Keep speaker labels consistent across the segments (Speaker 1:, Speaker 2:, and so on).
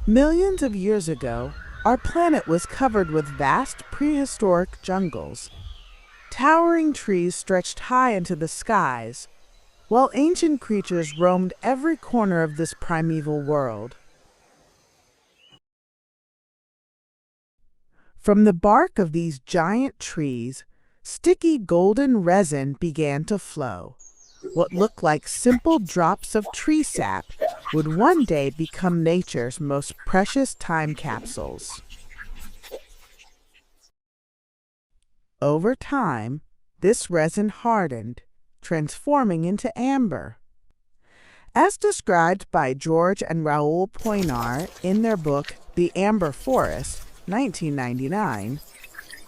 Speaker 1: Millions of years ago, our planet was covered with vast prehistoric jungles. Towering trees stretched high into the skies, while ancient creatures roamed every corner of this primeval world. From the bark of these giant trees, sticky golden resin began to flow. What looked like simple drops of tree sap would one day become nature's most precious time capsules. Over time, this resin hardened, transforming into amber. As described by George and Raoul Poinar in their book The Amber Forest, 1999,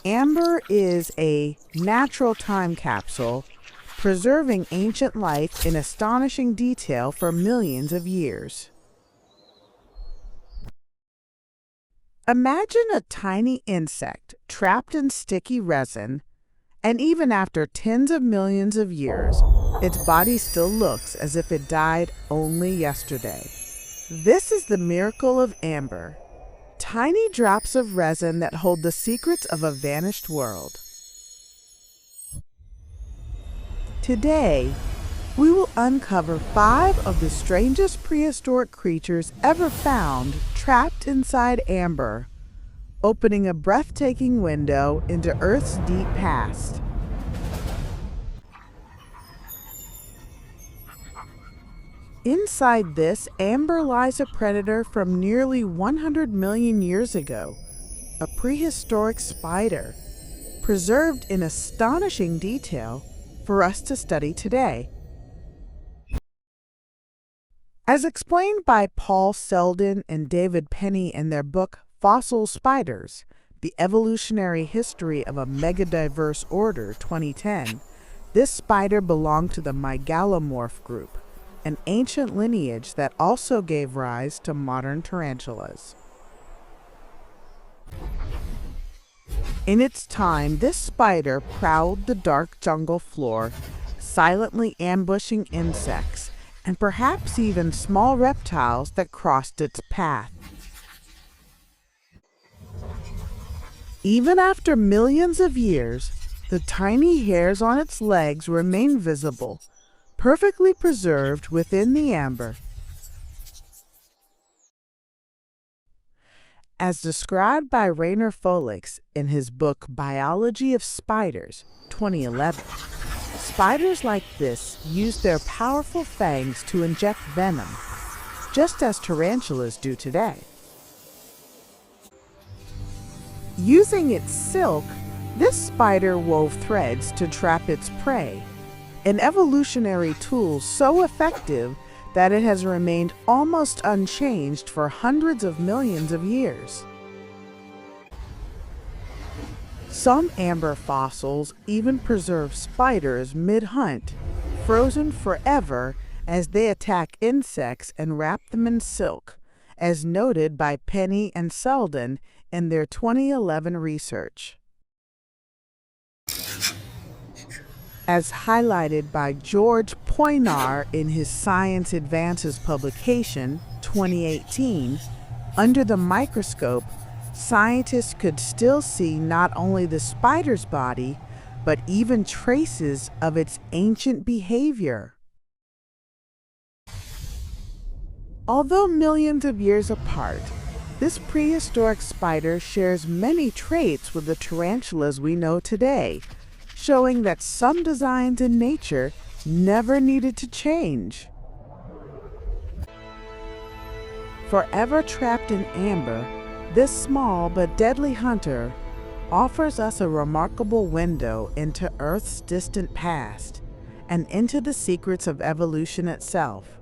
Speaker 1: amber is a natural time capsule preserving ancient life in astonishing detail for millions of years. Imagine a tiny insect trapped in sticky resin, and even after tens of millions of years, its body still looks as if it died only yesterday. This is the miracle of amber, tiny drops of resin that hold the secrets of a vanished world. Today, we will uncover 5 of the strangest prehistoric creatures ever found trapped inside amber, opening a breathtaking window into Earth's deep past. Inside this amber lies a predator from nearly 100 million years ago, a prehistoric spider, preserved in astonishing detail for us to study today. As explained by Paul Selden and David Penny in their book Fossil Spiders, The Evolutionary History of a Megadiverse Order, 2010, this spider belonged to the megalomorph group, an ancient lineage that also gave rise to modern tarantulas. In its time, this spider prowled the dark jungle floor, silently ambushing insects and perhaps even small reptiles that crossed its path. Even after millions of years, the tiny hairs on its legs remain visible, perfectly preserved within the amber. As described by Rainer Folix in his book Biology of Spiders, 2011, spiders like this use their powerful fangs to inject venom, just as tarantulas do today. Using its silk, this spider wove threads to trap its prey, an evolutionary tool so effective that it has remained almost unchanged for hundreds of millions of years. Some amber fossils even preserve spiders mid-hunt, frozen forever as they attack insects and wrap them in silk, as noted by Penny and Selden in their 2011 research. As highlighted by George Poinar in his Science Advances publication, 2018, under the microscope, scientists could still see not only the spider's body, but even traces of its ancient behavior. Although millions of years apart, this prehistoric spider shares many traits with the tarantulas we know today, showing that some designs in nature never needed to change. Forever trapped in amber, this small but deadly hunter offers us a remarkable window into Earth's distant past and into the secrets of evolution itself.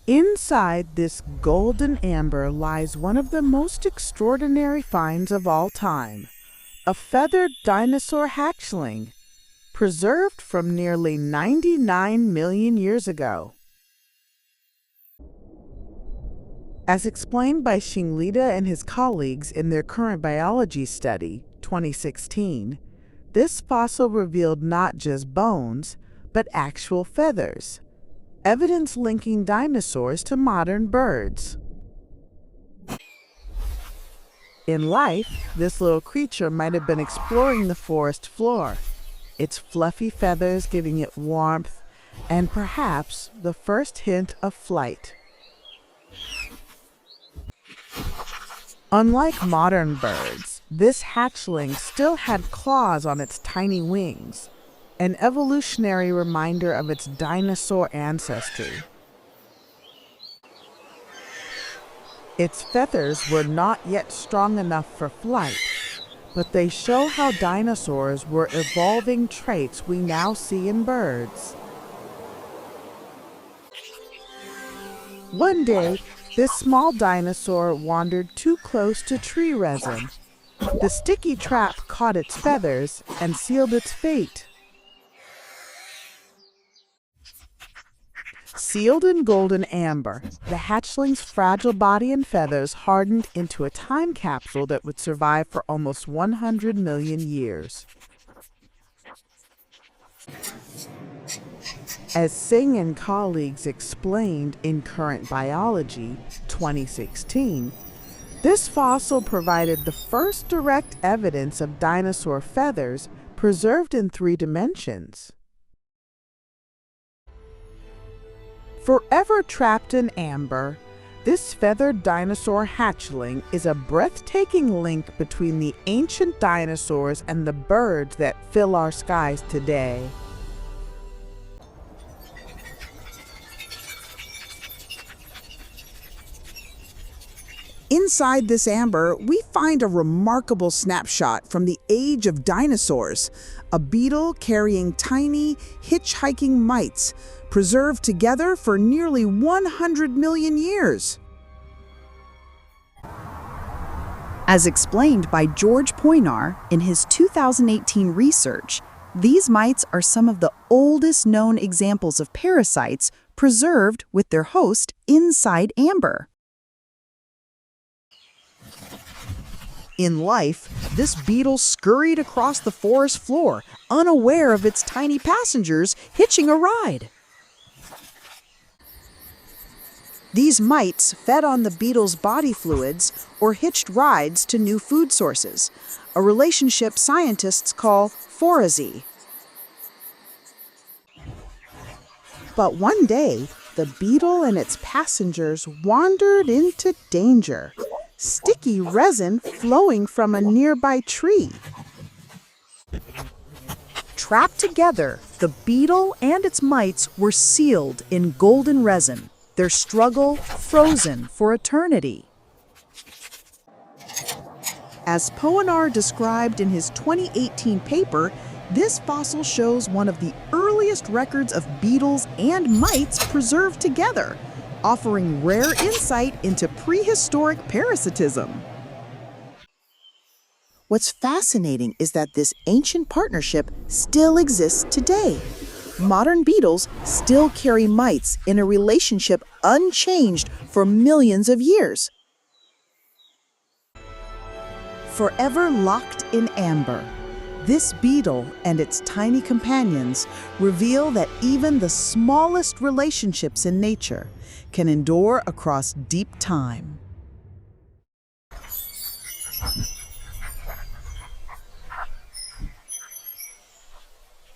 Speaker 1: Inside this golden amber lies one of the most extraordinary finds of all time, a feathered dinosaur hatchling, preserved from nearly 99 million years ago. As explained by Shinglita and his colleagues in their current biology study, 2016, this fossil revealed not just bones, but actual feathers, evidence linking dinosaurs to modern birds. In life, this little creature might have been exploring the forest floor, its fluffy feathers giving it warmth and perhaps the first hint of flight. Unlike modern birds, this hatchling still had claws on its tiny wings, an evolutionary reminder of its dinosaur ancestry. Its feathers were not yet strong enough for flight, but they show how dinosaurs were evolving traits we now see in birds. One day, this small dinosaur wandered too close to tree resin. The sticky trap caught its feathers and sealed its fate. Sealed in golden amber, the hatchling's fragile body and feathers hardened into a time capsule that would survive for almost 100 million years. As Singh and colleagues explained in Current Biology 2016, this fossil provided the first direct evidence of dinosaur feathers preserved in 3 dimensions. Forever trapped in amber, this feathered dinosaur hatchling is a breathtaking link between the ancient dinosaurs and the birds that fill our skies today.
Speaker 2: Inside this amber, we find a remarkable snapshot from the age of dinosaurs, a beetle carrying tiny, hitchhiking mites, preserved together for nearly 100 million years.
Speaker 3: As explained by George Poinar in his 2018 research, these mites are some of the oldest known examples of parasites preserved with their host inside amber.
Speaker 2: In life, this beetle scurried across the forest floor, unaware of its tiny passengers hitching a ride. These mites fed on the beetle's body fluids or hitched rides to new food sources, a relationship scientists call forazy. But one day, the beetle and its passengers wandered into danger. Sticky resin flowing from a nearby tree. Trapped together, the beetle and its mites were sealed in golden resin, their struggle frozen for eternity. As Poinar described in his 2018 paper, this fossil shows one of the earliest records of beetles and mites preserved together, offering rare insight into prehistoric parasitism. What's fascinating is that this ancient partnership still exists today. Modern beetles still carry mites in a relationship unchanged for millions of years. Forever locked in amber, this beetle and its tiny companions reveal that even the smallest relationships in nature can endure across deep time.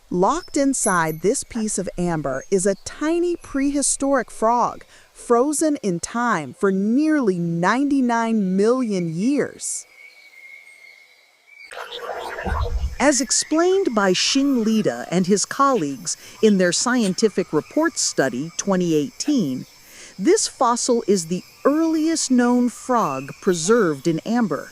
Speaker 2: Locked inside this piece of amber is a tiny prehistoric frog, frozen in time for nearly 99 million years. As explained by Xing Lida and his colleagues in their Scientific Reports Study 2018, this fossil is the earliest known frog preserved in amber.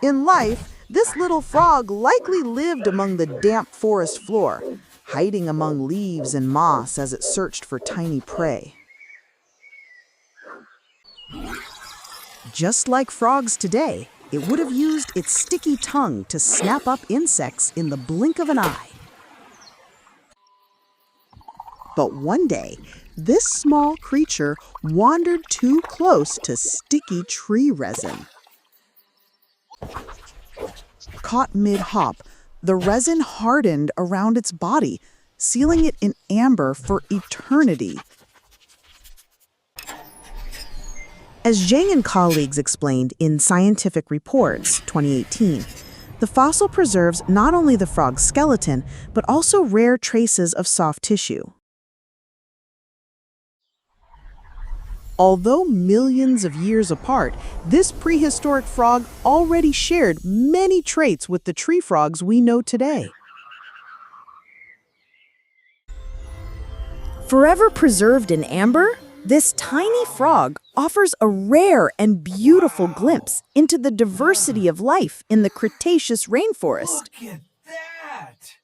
Speaker 2: In life, this little frog likely lived among the damp forest floor, hiding among leaves and moss as it searched for tiny prey. Just like frogs today, it would have used its sticky tongue to snap up insects in the blink of an eye. But one day, this small creature wandered too close to sticky tree resin. Caught mid-hop, the resin hardened around its body, sealing it in amber for eternity.
Speaker 3: As Zhang and colleagues explained in Scientific Reports 2018, the fossil preserves not only the frog's skeleton, but also rare traces of soft tissue.
Speaker 2: Although millions of years apart, this prehistoric frog already shared many traits with the tree frogs we know today.
Speaker 3: Forever preserved in amber, this tiny frog offers a rare and beautiful glimpse into the diversity of life in the Cretaceous rainforest.
Speaker 4: Look at that!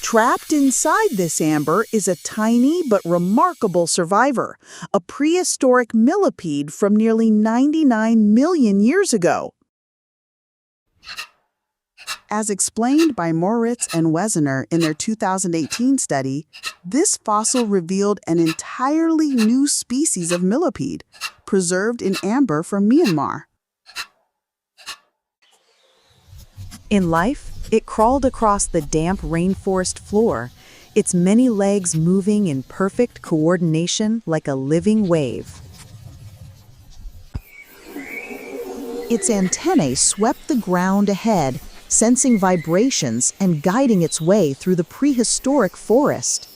Speaker 2: Trapped inside this amber is a tiny but remarkable survivor, a prehistoric millipede from nearly 99 million years ago. As explained by Moritz and Wesener in their 2018 study, this fossil revealed an entirely new species of millipede, preserved in amber from Myanmar.
Speaker 3: In life, it crawled across the damp rainforest floor, its many legs moving in perfect coordination like a living wave.
Speaker 2: Its antennae swept the ground ahead, sensing vibrations and guiding its way through the prehistoric forest.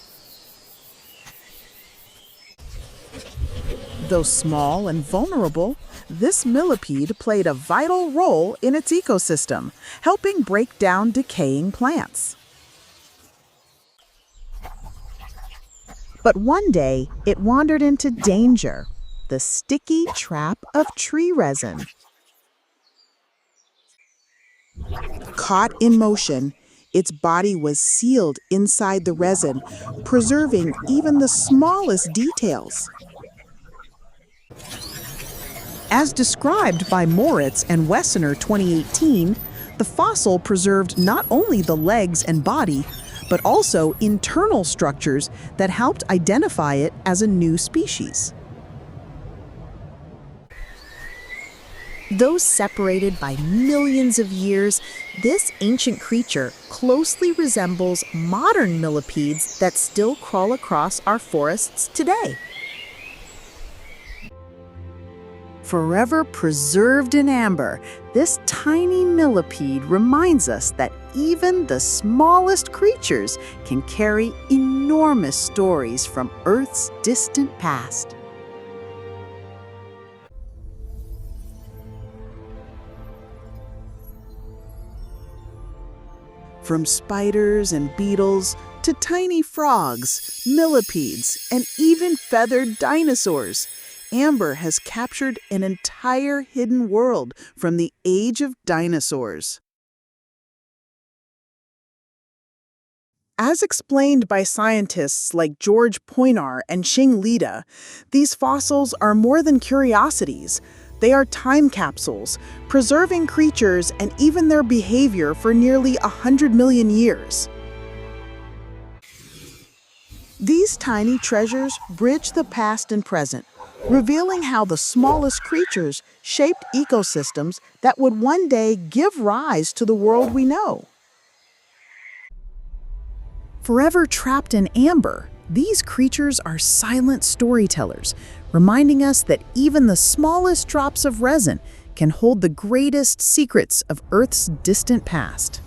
Speaker 2: Though small and vulnerable, this millipede played a vital role in its ecosystem, helping break down decaying plants. But one day, it wandered into danger, the sticky trap of tree resin. Caught in motion, its body was sealed inside the resin, preserving even the smallest details. As described by Moritz and Wesener 2018, the fossil preserved not only the legs and body, but also internal structures that helped identify it as a new species.
Speaker 3: Though separated by millions of years, this ancient creature closely resembles modern millipedes that still crawl across our forests today. Forever preserved in amber, this tiny millipede reminds us that even the smallest creatures can carry enormous stories from Earth's distant past.
Speaker 2: From spiders and beetles to tiny frogs, millipedes, and even feathered dinosaurs, amber has captured an entire hidden world from the age of dinosaurs. As explained by scientists like George Poinar and Xing Lida, these fossils are more than curiosities. They are time capsules, preserving creatures and even their behavior for nearly 100 million years. These tiny treasures bridge the past and present, revealing how the smallest creatures shaped ecosystems that would one day give rise to the world we know. Forever trapped in amber, these creatures are silent storytellers, reminding us that even the smallest drops of resin can hold the greatest secrets of Earth's distant past.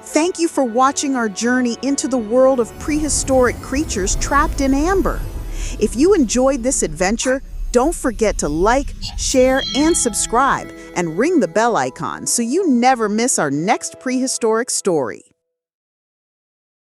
Speaker 2: Thank you for watching our journey into the world of prehistoric creatures trapped in amber. If you enjoyed this adventure, don't forget to like, share, and subscribe, and ring the bell icon so you never miss our next prehistoric story.